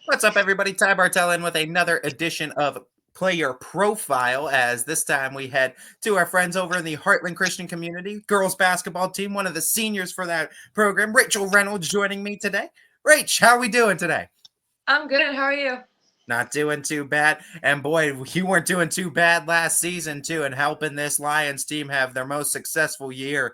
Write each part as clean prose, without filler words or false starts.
What's up, everybody? Ty Bartell in with another edition of Player Profile. As this time we head to our friends over in the Heartland Christian Community girls basketball team. One of the seniors for that program, Rachel Reynolds, joining me today. Rach, how are we doing today? I'm good. How are you? Not doing too bad. And boy, you weren't doing too bad last season, too, and helping this Lions team have their most successful year,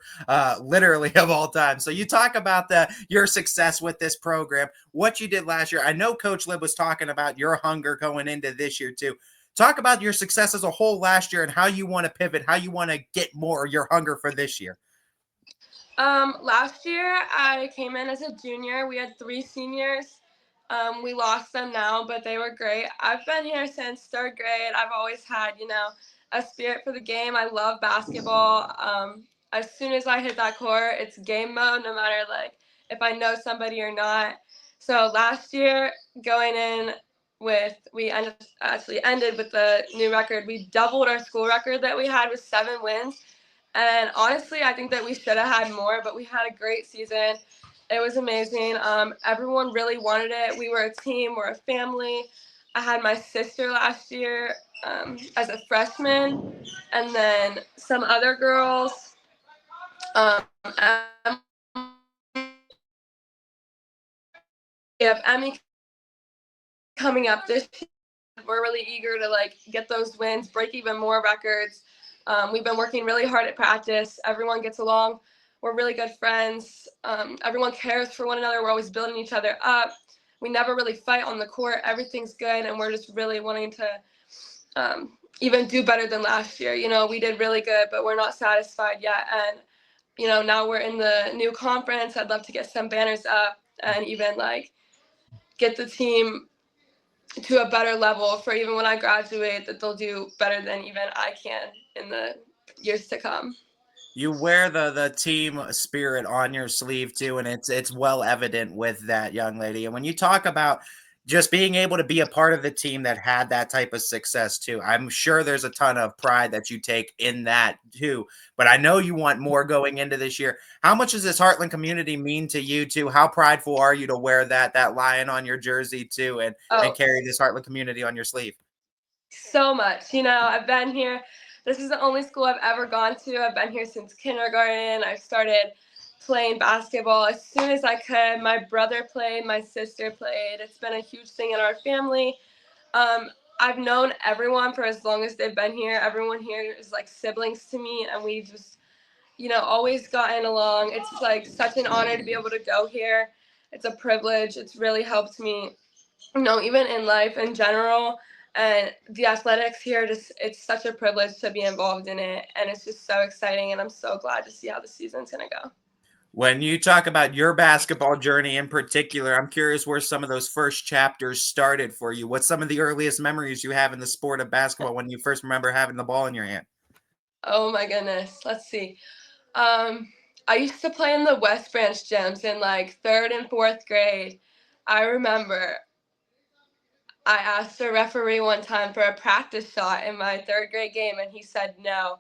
literally of all time. So you talk about your success with this program, what you did last year. I know Coach Lib was talking about your hunger going into this year, too. Talk about your success as a whole last year and how you want to pivot, how you want to get more your hunger for this year. Last year I came in as a junior. We had three seniors. We lost them now, but they were great. I've been here since third grade. I've always had, a spirit for the game. I love basketball. As soon as I hit that court, it's game mode, no matter if I know somebody or not. So last year, going in actually ended with the new record. We doubled our school record that we had with 7 wins. And honestly, I think that we should have had more, but we had a great season. It was amazing. Everyone really wanted it. We were a team, we're a family. I had my sister last year as a freshman, and then some other girls. Emily we have Emmy coming up this year. We're really eager to get those wins, break even more records. We've been working really hard at practice. Everyone gets along. We're really good friends. Everyone cares for one another. We're always building each other up. We never really fight on the court. Everything's good, and we're just really wanting to even do better than last year. We did really good, but we're not satisfied yet. And now we're in the new conference. I'd love to get some banners up and even get the team to a better level for even when I graduate, that they'll do better than even I can in the years to come. You wear the team spirit on your sleeve too, and it's well evident with that young lady. And when you talk about just being able to be a part of the team that had that type of success too, I'm sure there's a ton of pride that you take in that too. But I know you want more going into this year. How much does this Heartland community mean to you too? How prideful are you to wear that lion on your jersey too, and Oh, carry this Heartland community on your sleeve? so much. I've been here. This is the only school I've ever gone to. I've been here since kindergarten. I started playing basketball as soon as I could. My brother played, my sister played. It's been a huge thing in our family. Um, I've known everyone for as long as they've been here. Everyone here is like siblings to me, and we've just, always gotten along. It's like such an honor to be able to go here. It's a privilege. It's really helped me, even in life in general. And the athletics here, just it's such a privilege to be involved in it, and it's just so exciting. And I'm so glad to see how the season's gonna go. When you talk about your basketball journey in particular, I'm curious where some of those first chapters started for you. What's some of the earliest memories you have in the sport of basketball when you first remember having the ball in your hand? Oh my goodness. Let's see. Um, I used to play in the West Branch gyms in third and fourth grade. I remember I asked the referee one time for a practice shot in my third grade game, and he said no.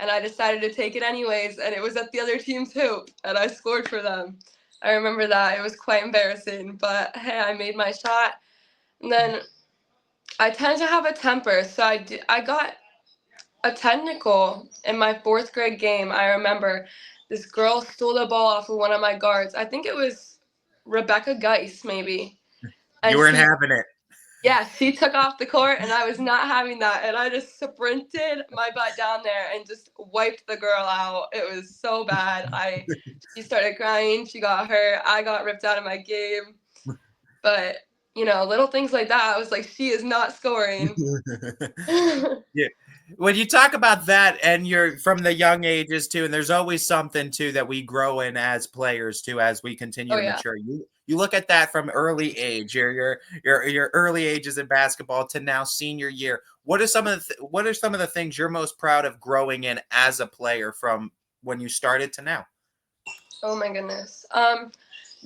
And I decided to take it anyways, and it was at the other team's hoop, and I scored for them. I remember that. It was quite embarrassing, but hey, I made my shot. And then I tend to have a temper, so I got a technical in my fourth grade game. I remember this girl stole the ball off of one of my guards. I think it was Rebecca Geis, maybe. You And weren't she having it. Yeah, she took off the court, and I was not having that. And I just sprinted my butt down there and just wiped the girl out. It was so bad. She started crying. She got hurt. I got ripped out of my game. But little things like that. I was like, she is not scoring. Oh Yeah. When you talk about that and you're from the young ages too, and there's always something too that we grow in as players too as we continue to yeah. mature. You look at that from early age, your early ages in basketball to now senior year. What are some of the things you're most proud of growing in as a player from when you started to now? Oh my goodness.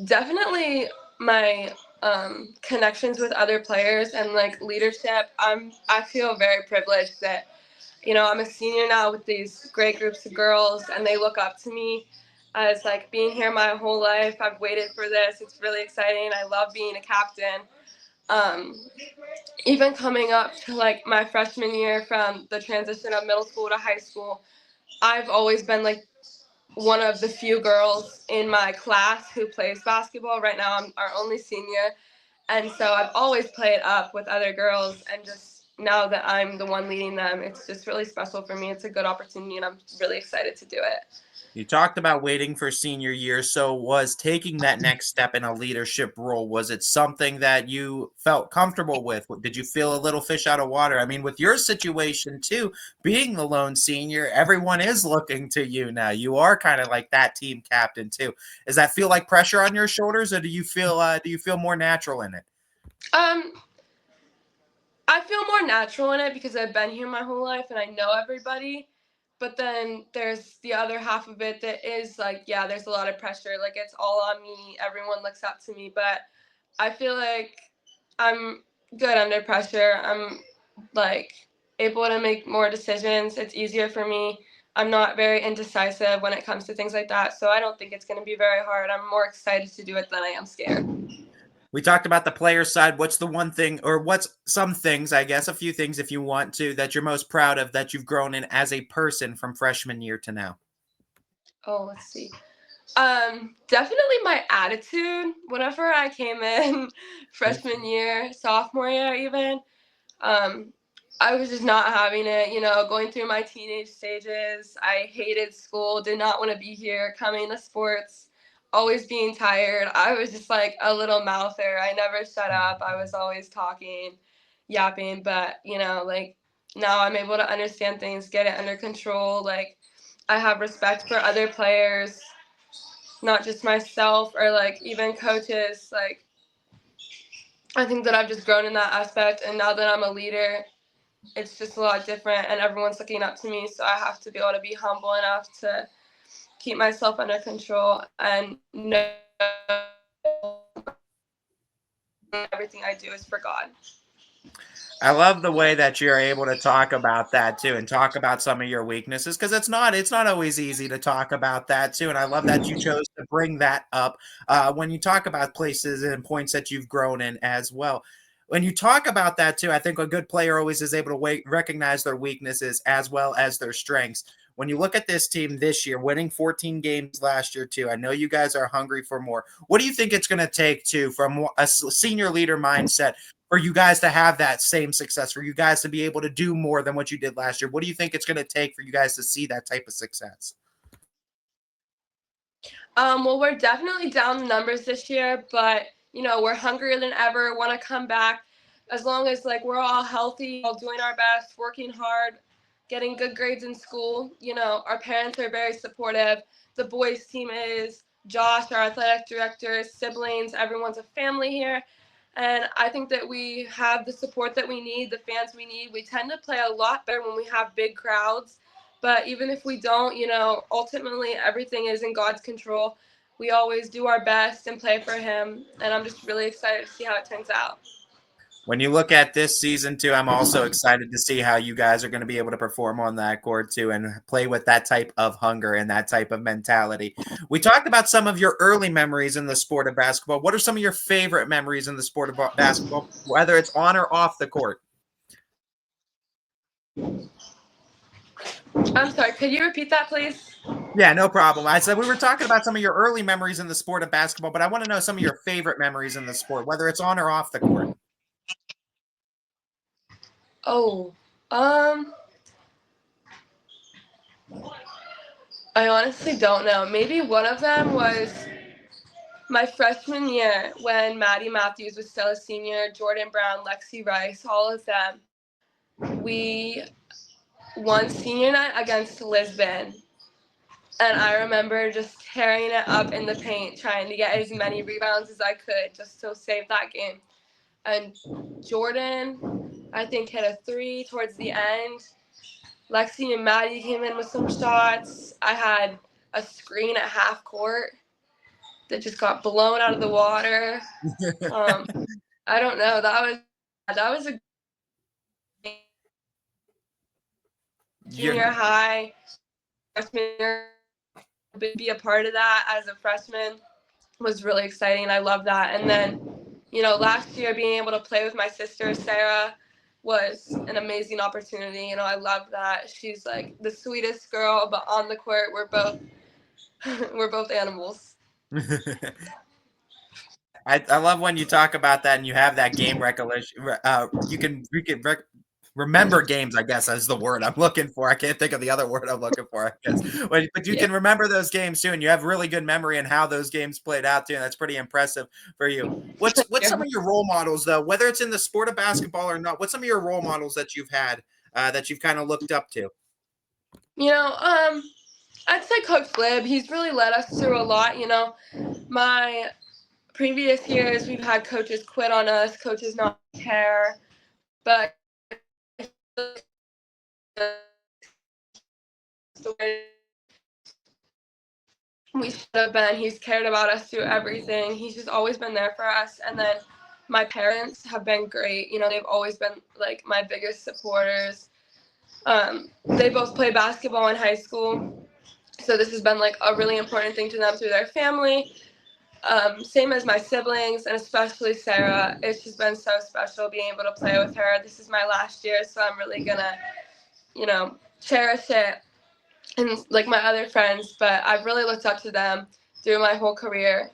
Definitely my connections with other players and leadership. I feel very privileged that I'm a senior now with these great groups of girls, and they look up to me as being here my whole life. I've waited for this. It's really exciting. I love being a captain. Um, Even coming up to like my freshman year from the transition of middle school to high school, I've always been like one of the few girls in my class who plays basketball. Right now, I'm our only senior, and so I've always played up with other girls. And just now that I'm the one leading them, it's just really special for me. It's a good opportunity, and I'm really excited to do it. You talked about waiting for senior year. So, was taking that next step in a leadership role, was it something that you felt comfortable with? Did you feel a little fish out of water? I mean, with your situation too, being the lone senior, everyone is looking to you now. You are kind of like that team captain too. Does that feel like pressure on your shoulders, or do you feel more natural in it? Um, I feel more natural in it because I've been here my whole life and I know everybody. But then there's the other half of it that is like, yeah, there's a lot of pressure. Like it's all on me. Everyone looks up to me. But I feel like I'm good under pressure. I'm like able to make more decisions. It's easier for me. I'm not very indecisive when it comes to things like that. So I don't think it's going to be very hard. I'm more excited to do it than I am scared. We talked about the player side. What's the one thing, or what's some things, I guess, a few things if you want to, that you're most proud of that you've grown in as a person from freshman year to now? Oh, let's see. Definitely my attitude. Whenever I came in freshman year, sophomore year even, um, I was just not having it, going through my teenage stages. I hated school, did not want to be here, coming to sports, always being tired. I was just like a little mouther. I never shut up. I was always talking, yapping, but, like now I'm able to understand things, get it under control. Like I have respect for other players, not just myself or like even coaches. Like I think that I've just grown in that aspect, and now that I'm a leader, it's just a lot different and everyone's looking up to me, so I have to be able to be humble enough to keep myself under control and know everything I do is for God. I love the way that you're able to talk about that too, and talk about some of your weaknesses, because it's not always easy to talk about that too. And I love that you chose to bring that up when you talk about places and points that you've grown in as well. When you talk about that too, I think a good player always is able to recognize their weaknesses as well as their strengths. When you look at this team this year, winning 14 games last year too, I know you guys are hungry for more. What do you think it's going to take to, from a senior leader mindset, for you guys to have that same success, for you guys to be able to do more than what you did last year? What do you think it's going to take for you guys to see that type of success? Well, we're definitely down the numbers this year, but we're hungrier than ever, want to come back. As long as like we're all healthy, all doing our best, working hard, getting good grades in school. Our parents are very supportive. The boys team is. Josh, our athletic director, siblings, everyone's a family here. And I think that we have the support that we need, the fans we need. We tend to play a lot better when we have big crowds. But even if we don't, ultimately everything is in God's control. We always do our best and play for Him. And I'm just really excited to see how it turns out. When you look at this season too, I'm also excited to see how you guys are going to be able to perform on that court too, and play with that type of hunger and that type of mentality. We talked about some of your early memories in the sport of basketball. What are some of your favorite memories in the sport of basketball, whether it's on or off the court? I'm sorry, could you repeat that, please? Yeah, no problem. I said we were talking about some of your early memories in the sport of basketball, but I want to know some of your favorite memories in the sport, whether it's on or off the court. Oh, um, I honestly don't know. Maybe one of them was my freshman year when Maddie Matthews was still a senior, Jordan Brown, Lexi Rice, all of them. We won senior night against Lisbon. And I remember just tearing it up in the paint, trying to get as many rebounds as I could just to save that game. And Jordan, I think, hit a three towards the end. Lexi and Maddie came in with some shots. I had a screen at half court that just got blown out of the water. Um, I don't know. That was a You're junior high freshman year. Be a part of that as a freshman was really exciting. I love that. And then last year being able to play with my sister Sarah was an amazing opportunity. I love that. She's like the sweetest girl, but on the court we're both we're both animals. I love when you talk about that and you have that game recollection. You can remember games, I guess, is the word I'm looking for. I can't think of the other word I'm looking for, I guess. But you Yeah. can remember those games too, and you have really good memory and how those games played out too. And that's pretty impressive for you. What's some of your role models though, whether it's in the sport of basketball or not? What's some of your role models that you've had that you've kind of looked up to? I'd say Coach Lib. He's really led us through a lot. My previous years we've had coaches quit on us, coaches not care, but we should have been. He's cared about us through everything. He's just always been there for us. And then my parents have been great. They've always been like my biggest supporters. They both played basketball in high school, so this has been like a really important thing to them through their family. Same as my siblings, and especially Sarah. It's just been so special being able to play with her. This is my last year, so I'm really gonna, cherish it. And like my other friends, but I've really looked up to them through my whole career.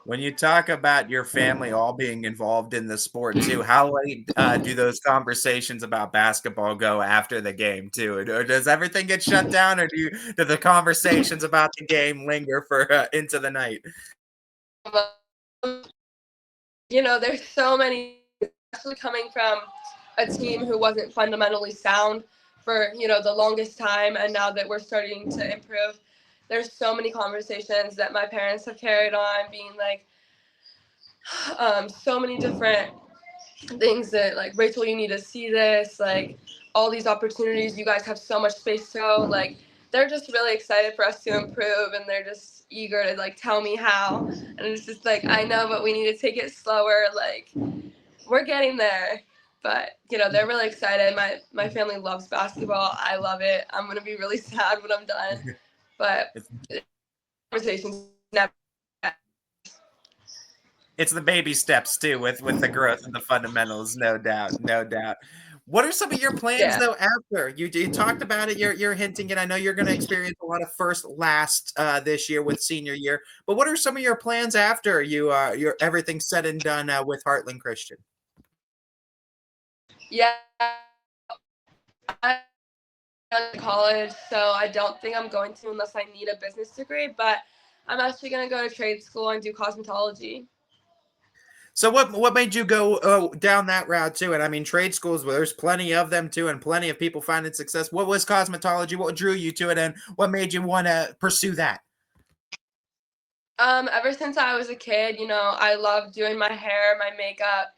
When you talk about your family all being involved in the sport too, how late do those conversations about basketball go after the game too? Or does everything get shut down, or do the conversations about the game linger for into the night? There's so many, especially coming from a team who wasn't fundamentally sound for the longest time, and now that we're starting to improve, there's so many conversations that my parents have carried on, being like, so many different things that like, Rachel, you need to see this, like all these opportunities, you guys have so much space to go. Like they're just really excited for us to improve, and they're just eager to like tell me how. And it's just like, I know, but we need to take it slower. Like we're getting there. But they're really excited. My family loves basketball. I love it. I'm gonna be really sad when I'm done. But conversations never. It's the baby steps too, with the growth and the fundamentals, no doubt, no doubt. What are some of your plans Yeah. though after you talked about it? You're hinting it. I know you're going to experience a lot of first last this year with senior year, but what are some of your plans after you're everything's said and done with Heartland Christian? Yeah. I'm in college, so I don't think I'm going to unless I need a business degree. But I'm actually going to go to trade school and do cosmetology. So what made you go down that route too? And I mean, trade schools, well, there's plenty of them too, and plenty of people finding success. What was cosmetology? What drew you to it, and what made you want to pursue that? Ever since I was a kid, I love doing my hair, my makeup,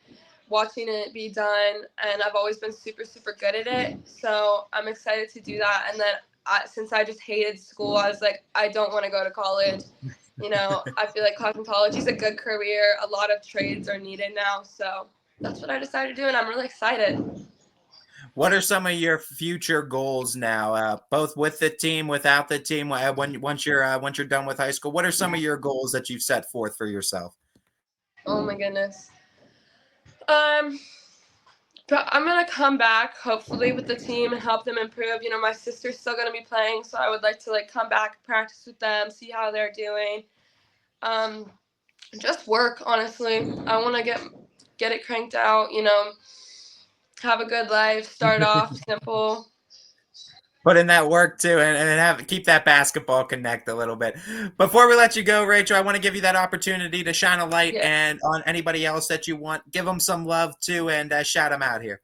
watching it be done, and I've always been super, super good at it. So I'm excited to do that. And then since I just hated school, I was like, I don't want to go to college. I feel like cosmetology is a good career. A lot of trades are needed now. So that's what I decided to do, and I'm really excited. What are some of your future goals now, both with the team, without the team? When once you're done with high school, what are some of your goals that you've set forth for yourself? Oh my goodness. Um, but I'm gonna come back hopefully with the team and help them improve. My sister's still gonna be playing, so I would like to like come back, practice with them, see how they're doing. Um, just work, honestly. I want to get it cranked out. Have a good life. Start off simple. Put in that work too, and keep that basketball connect a little bit. Before we let you go, Rachel, I want to give you that opportunity to shine a light Yeah. and on anybody else that you want. Give them some love too, and shout them out here.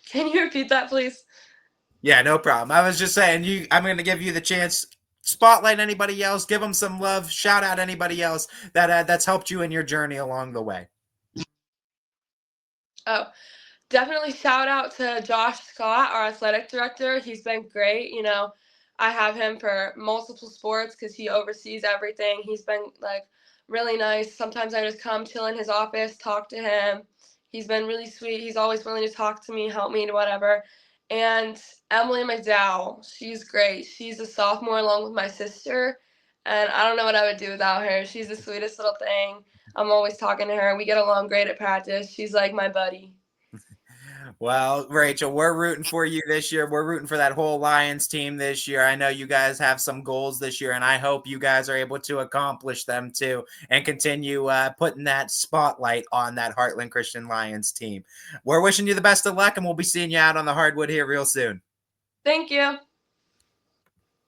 Can you repeat that, please? Yeah, no problem. I was just saying, I'm going to give you the chance. Spotlight anybody else. Give them some love. Shout out anybody else that's helped you in your journey along the way. Oh, definitely shout out to Josh Scott, our athletic director. He's been great. I have him for multiple sports because he oversees everything. He's been like really nice. Sometimes I just come chill in his office, talk to him. He's been really sweet. He's always willing to talk to me, help me, whatever. And Emily McDowell, she's great. She's a sophomore along with my sister, and I don't know what I would do without her. She's the sweetest little thing. I'm always talking to her. We get along great at practice. She's like my buddy. Well, Rachel, we're rooting for you this year. We're rooting for that whole Lions team this year. I know you guys have some goals this year, and I hope you guys are able to accomplish them too and continue putting that spotlight on that Heartland Christian Lions team. We're wishing you the best of luck, and we'll be seeing you out on the hardwood here real soon. Thank you.